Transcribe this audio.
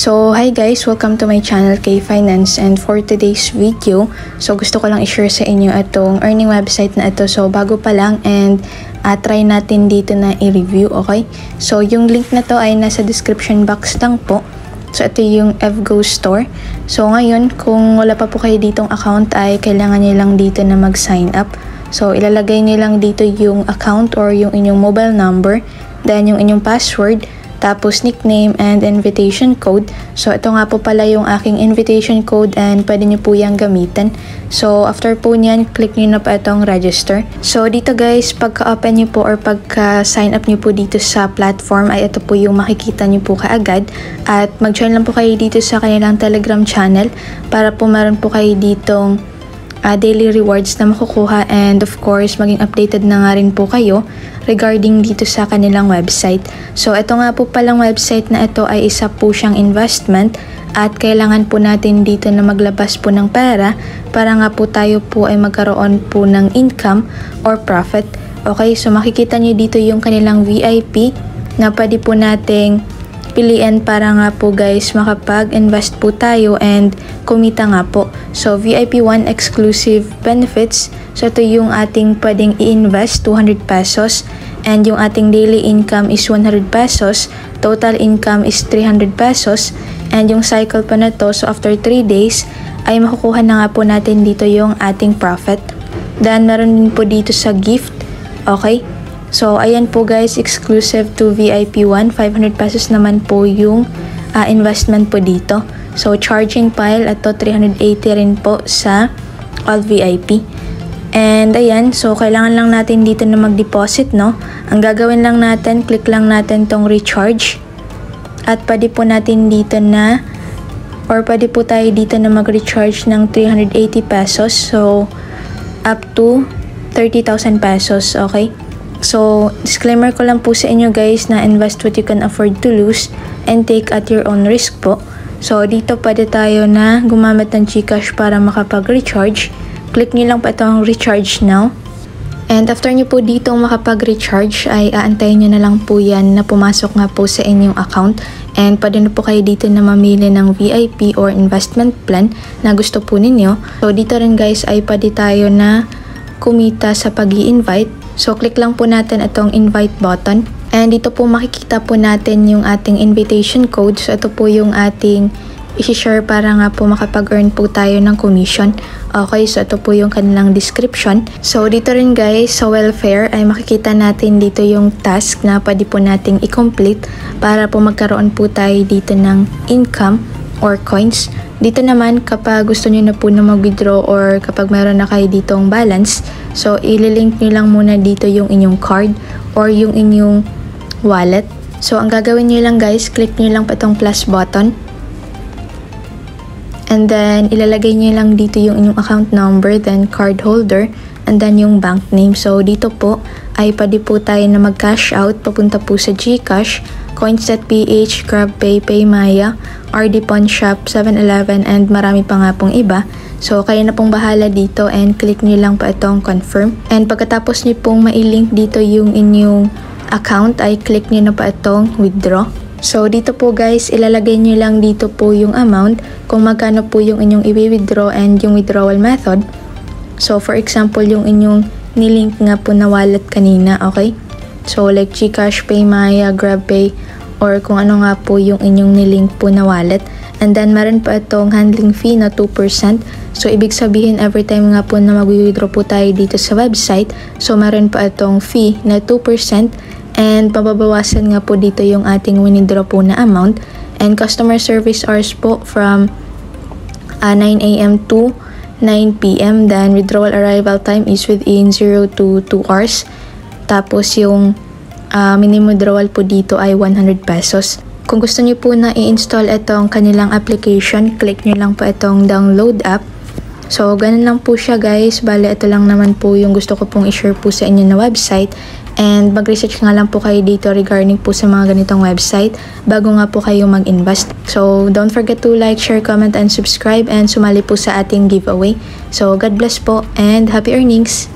So, hi guys! Welcome to my channel, K Finance, and for today's video, so gusto ko lang i-share sa inyo itong earning website na ito. So, bago pa lang and try natin dito na i-review, okay? So, yung link na to ay nasa description box lang po. So, ito yung FGO Store. So, ngayon, kung wala pa po kayo ditong account ay kailangan nyo lang dito na mag-sign up. So, ilalagay nyo lang dito yung account or yung inyong mobile number, then yung inyong password, tapos nickname and invitation code. So ito nga po pala yung aking invitation code and pwede nyo po yung gamitin. So after po nyan, click nyo na po itong register. So dito guys, pagka-open nyo po or pagka-sign up nyo po dito sa platform ay ito po yung makikita nyo po kaagad. At mag-join lang po kayo dito sa kanilang Telegram channel para po meron po kayo ditong daily rewards na makukuha, and of course maging updated na nga rin po kayo regarding dito sa kanilang website. So ito nga po palang website na ito ay isa po siyang investment at kailangan po natin dito na maglabas po ng pera para nga po tayo po ay magkaroon po ng income or profit. Okay, so makikita nyo dito yung kanilang VIP na pwede po nating piliin para nga po guys makapag-invest po tayo and kumita nga po. So VIP 1 exclusive benefits. So ito yung ating pwedeng i-invest, 200 pesos, and yung ating daily income is 100 pesos, total income is 300 pesos, and yung cycle pa na to, so after 3 days ay makukuha na nga po natin dito yung ating profit. Then meron din po dito sa gift, okay? So, ayan po guys, exclusive to VIP 1, 500 pesos naman po yung investment po dito. So, charging pile, ito 380 rin po sa all VIP. And ayan, so kailangan lang natin dito na mag-deposit, no? Ang gagawin lang natin, click lang natin tong recharge. At pwede po natin dito na, or pwede po tayo dito na mag-recharge ng 380 pesos. So, up to 30,000 pesos, okay? So, disclaimer ko lang po sa inyo guys na invest what you can afford to lose and take at your own risk po. So, dito pwede tayo na gumamit ng GCash para makapag-recharge. Click nyo lang po itong recharge now. And after nyo po dito makapag-recharge ay aantayin nyo na lang po yan na pumasok nga po sa inyong account. And pwede na po kayo dito na mamili ng VIP or investment plan na gusto po ninyo. So, dito rin guys ay pwede tayo na kumita sa pag-i-invite. So, click lang po natin itong invite button. And dito po makikita po natin yung ating invitation code. So, ito po yung ating i-share para nga po makapag-earn po tayo ng commission. Okay, so ito po yung kanilang description. So, dito rin guys, sa welfare ay makikita natin dito yung task na pwede po nating i-complete para po magkaroon po tayo dito ng income or coins. Dito naman, kapag gusto nyo na po na mag-withdraw or kapag meron na kayo ditong balance, so ililink nyo lang muna dito yung inyong card or yung inyong wallet. So, ang gagawin nyo lang guys, click nyo lang pa itong plus button. And then, ilalagay nyo lang dito yung inyong account number, then card holder, and then yung bank name. So, dito po ay pwede po tayo na mag-cash out papunta po sa GCash, Coins.ph, GrabPay, PayMaya, RD Pawn Shop, 7-Eleven, and marami pa nga pong iba. So, kayo na pong bahala dito and click nyo lang pa itong confirm. And pagkatapos nyo pong mailink dito yung inyong account ay click nyo na pa itong withdraw. So, dito po guys, ilalagay nyo lang dito po yung amount kung magkano po yung inyong i-withdraw and yung withdrawal method. So, for example, yung inyong nilink nga po na wallet kanina, okay? So, like GCash, PayMaya, GrabPay, or kung ano nga po yung inyong nilink po na wallet. And then, meron pa itong handling fee na 2%. So, ibig sabihin, every time nga po na mag-withdraw po tayo dito sa website, so meron pa itong fee na 2%. And, mababawasan nga po dito yung ating withdraw po na amount. And, customer service hours po from 9 AM to 9 PM. Then, withdrawal arrival time is within 0 to 2 hours. Tapos yung minimum withdrawal po dito ay 100 pesos. Kung gusto niyo po na i-install itong kanilang application, click niyo lang po itong download app. So, ganun lang po siya guys. Bale, ito lang naman po yung gusto ko pong i-share po sa inyo na website. And mag-research nga lang po kayo dito regarding po sa mga ganitong website bago nga po kayo mag-invest. So, don't forget to like, share, comment, and subscribe, and sumali po sa ating giveaway. So, God bless po and happy earnings!